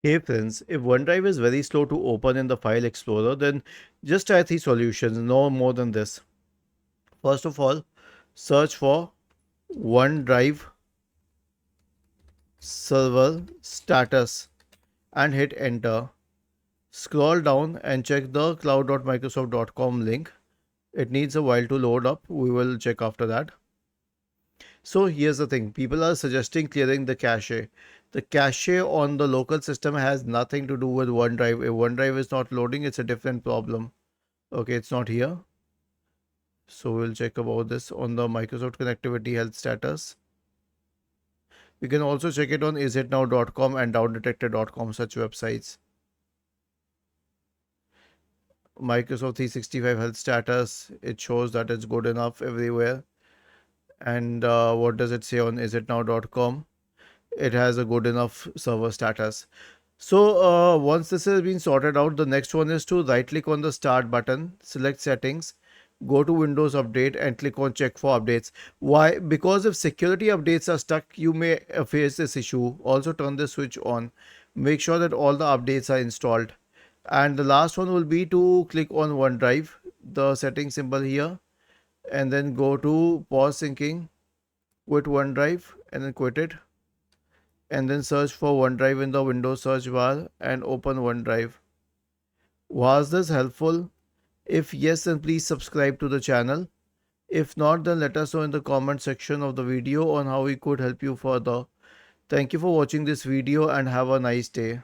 Hey friends, if OneDrive is very slow to open in the file explorer, then just try three solutions, no more than this. First of all, search for OneDrive server status and hit enter. Scroll down and check the cloud.microsoft.com link. It needs a while to load up. We will check after that. So here's the thing, people are suggesting clearing the cache. The cache on the local system has nothing to do with OneDrive. If OneDrive is not loading, it's a different problem. Okay, it's not here. So we'll check about this on the Microsoft connectivity health status. We can also check it on isitnow.com and downdetector.com, such websites. Microsoft 365 health status, it shows that it's good enough everywhere. And what does it say on isitnow.com? It has a good enough server status. So once this has been sorted out, the next one is to right click on the start button, select settings, go to Windows Update and click on check for updates. Why? Because if security updates are stuck, you may face this issue. Also turn the switch on. Make sure that all the updates are installed. And the last one will be to click on OneDrive, the setting symbol here, and then go to pause syncing, quit OneDrive and then quit it. And then search for OneDrive in the Windows search bar and open OneDrive. Was this helpful? If yes, then please subscribe to the channel. If not, then let us know in the comment section of the video on how we could help you further. Thank you for watching this video and have a nice day.